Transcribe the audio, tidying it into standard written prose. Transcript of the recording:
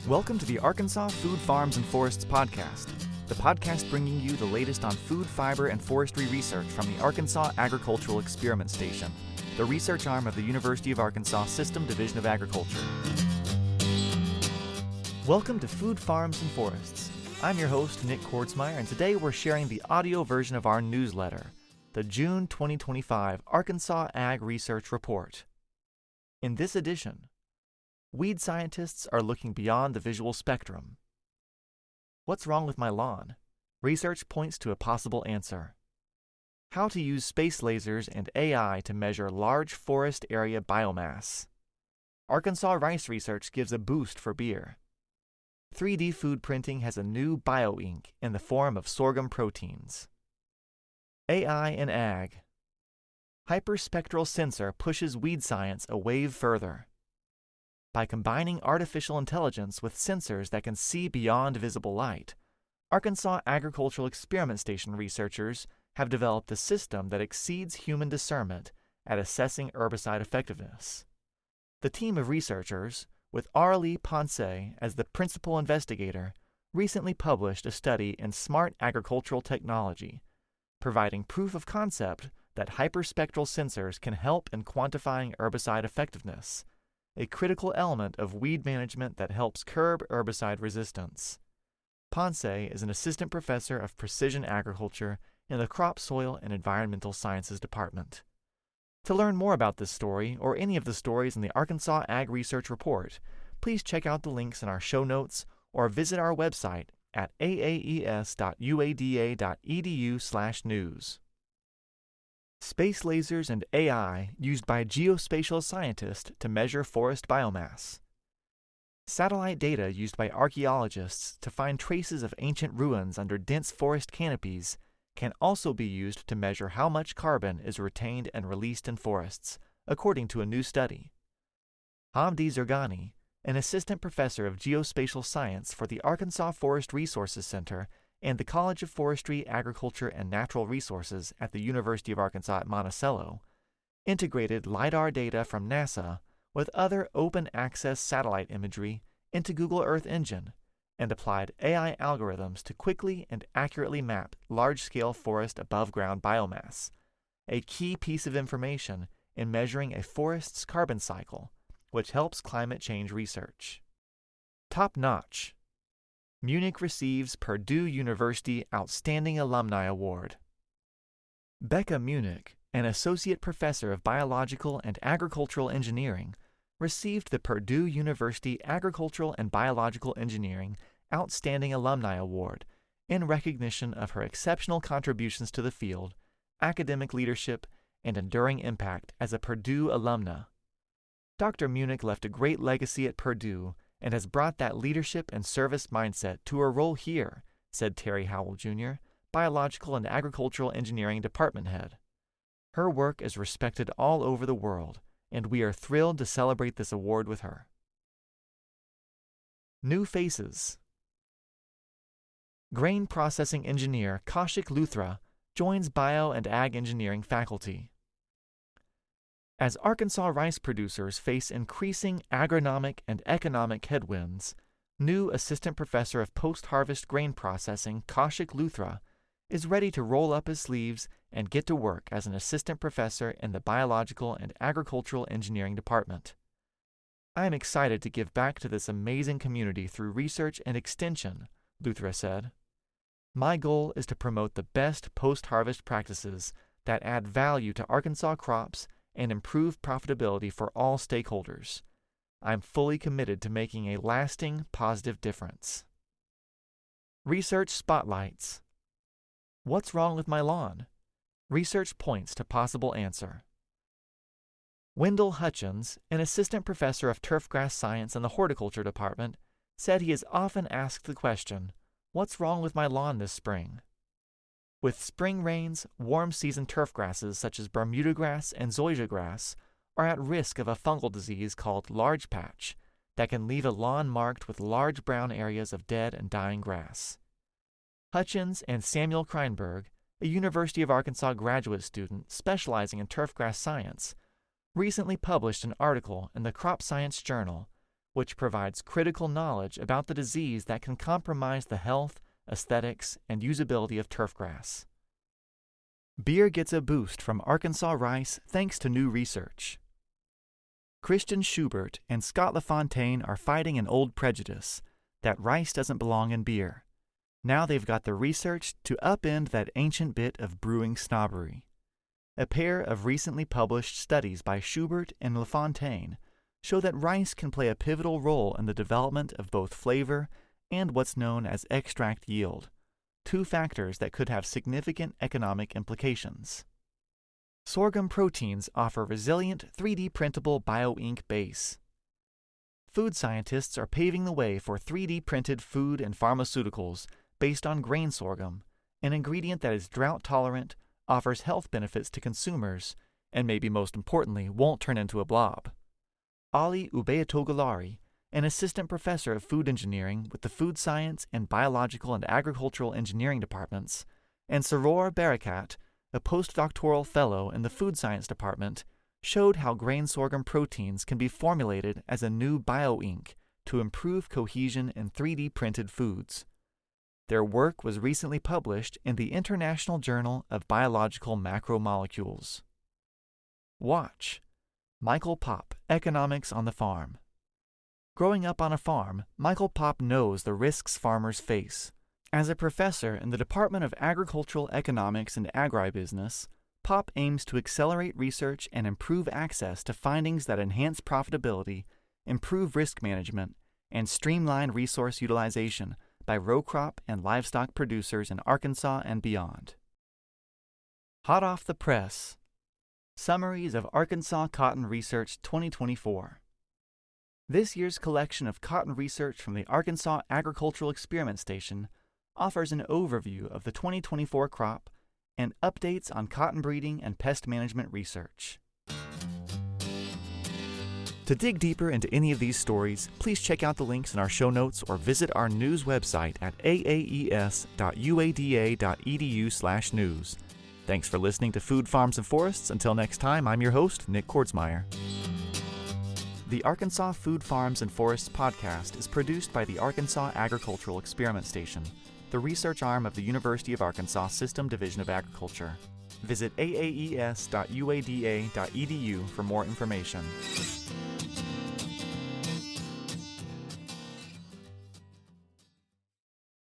Welcome to the Arkansas Food Farms and Forests podcast, the podcast bringing you the latest on food, fiber, and forestry research from the Arkansas Agricultural Experiment Station, the research arm of the University of Arkansas System Division of Agriculture. Welcome to Food Farms and Forests. I'm your host, Nick Kordsmeyer, and today we're sharing the audio version of our newsletter, the June 2025 Arkansas Ag Research Report. In this edition, weed scientists are looking beyond the visual spectrum. What's wrong with my lawn? Research points to a possible answer. How to use space lasers and AI to measure large forest area biomass. Arkansas rice research gives a boost for beer. 3D food printing has a new bioink in the form of sorghum proteins. AI in ag. Hyperspectral sensor pushes weed science a wave further. By combining artificial intelligence with sensors that can see beyond visible light, Arkansas Agricultural Experiment Station researchers have developed a system that exceeds human discernment at assessing herbicide effectiveness. The team of researchers, with Arlie Ponce as the principal investigator, recently published a study in Smart Agricultural Technology, providing proof of concept that hyperspectral sensors can help in quantifying herbicide effectiveness, a critical element of weed management that helps curb herbicide resistance. Ponce is an assistant professor of precision agriculture in the Crop, Soil, and Environmental Sciences Department. To learn more about this story or any of the stories in the Arkansas Ag Research Report, please check out the links in our show notes or visit our website at aaes.uada.edu/news. Space lasers and AI used by geospatial scientists to measure forest biomass. Satellite data used by archaeologists to find traces of ancient ruins under dense forest canopies can also be used to measure how much carbon is retained and released in forests, according to a new study. Hamdi Zergani, an assistant professor of geospatial science for the Arkansas Forest Resources Center and the College of Forestry, Agriculture, and Natural Resources at the University of Arkansas at Monticello, integrated LiDAR data from NASA with other open-access satellite imagery into Google Earth Engine and applied AI algorithms to quickly and accurately map large-scale forest above-ground biomass, a key piece of information in measuring a forest's carbon cycle, which helps climate change research. Top-notch. Munich receives Purdue University Outstanding Alumni Award. Becca Munich, an associate professor of biological and agricultural engineering, received the Purdue University Agricultural and Biological Engineering Outstanding Alumni Award in recognition of her exceptional contributions to the field, academic leadership, and enduring impact as a Purdue alumna. Dr. Munich left a great legacy at Purdue and has brought that leadership and service mindset to her role here, said Terry Howell, Jr., Biological and Agricultural Engineering Department Head. Her work is respected all over the world, and we are thrilled to celebrate this award with her. New faces. Grain processing engineer Kaushik Luthra joins bio and ag engineering faculty. As Arkansas rice producers face increasing agronomic and economic headwinds, new assistant professor of post-harvest grain processing Kaushik Luthra is ready to roll up his sleeves and get to work as an assistant professor in the Biological and Agricultural Engineering Department. I am excited to give back to this amazing community through research and extension, Luthra said. My goal is to promote the best post-harvest practices that add value to Arkansas crops and improve profitability for all stakeholders. I'm fully committed to making a lasting, positive difference. Research spotlights. What's wrong with my lawn? Research points to possible answer. Wendell Hutchins, an assistant professor of turfgrass science in the horticulture department, said he is often asked the question, "What's wrong with my lawn this spring?" With spring rains, warm season turf grasses such as Bermuda grass and zoysia grass are at risk of a fungal disease called large patch that can leave a lawn marked with large brown areas of dead and dying grass. Hutchins and Samuel Kreinberg, a University of Arkansas graduate student specializing in turfgrass science, recently published an article in the Crop Science Journal which provides critical knowledge about the disease that can compromise the health, aesthetics, and usability of turfgrass. Beer gets a boost from Arkansas rice thanks to new research. Christian Schubert and Scott LaFontaine are fighting an old prejudice that rice doesn't belong in beer. Now they've got the research to upend that ancient bit of brewing snobbery. A pair of recently published studies by Schubert and LaFontaine show that rice can play a pivotal role in the development of both flavor and what's known as extract yield, two factors that could have significant economic implications. Sorghum proteins offer resilient 3D printable bioink base. Food scientists are paving the way for 3D printed food and pharmaceuticals based on grain sorghum, an ingredient that is drought tolerant, offers health benefits to consumers, and maybe most importantly won't turn into a blob. Ali Ubayatogalari, an assistant professor of food engineering with the Food Science and Biological and Agricultural Engineering departments, and Saror Barakat, a postdoctoral fellow in the Food Science department, showed how grain sorghum proteins can be formulated as a new bioink to improve cohesion in 3D printed foods. Their work was recently published in the International Journal of Biological Macromolecules. Watch Michael Popp, Economics on the Farm. Growing up on a farm, Michael Popp knows the risks farmers face. As a professor in the Department of Agricultural Economics and Agribusiness, Popp aims to accelerate research and improve access to findings that enhance profitability, improve risk management, and streamline resource utilization by row crop and livestock producers in Arkansas and beyond. Hot off the press. Summaries of Arkansas Cotton Research 2024. This year's collection of cotton research from the Arkansas Agricultural Experiment Station offers an overview of the 2024 crop and updates on cotton breeding and pest management research. To dig deeper into any of these stories, please check out the links in our show notes or visit our news website at aaes.uada.edu/news. Thanks for listening to Food, Farms, and Forests. Until next time, I'm your host, Nick Kordsmeyer. The Arkansas Food, Farms, and Forests podcast is produced by the Arkansas Agricultural Experiment Station, the research arm of the University of Arkansas System Division of Agriculture. Visit aaes.uada.edu for more information.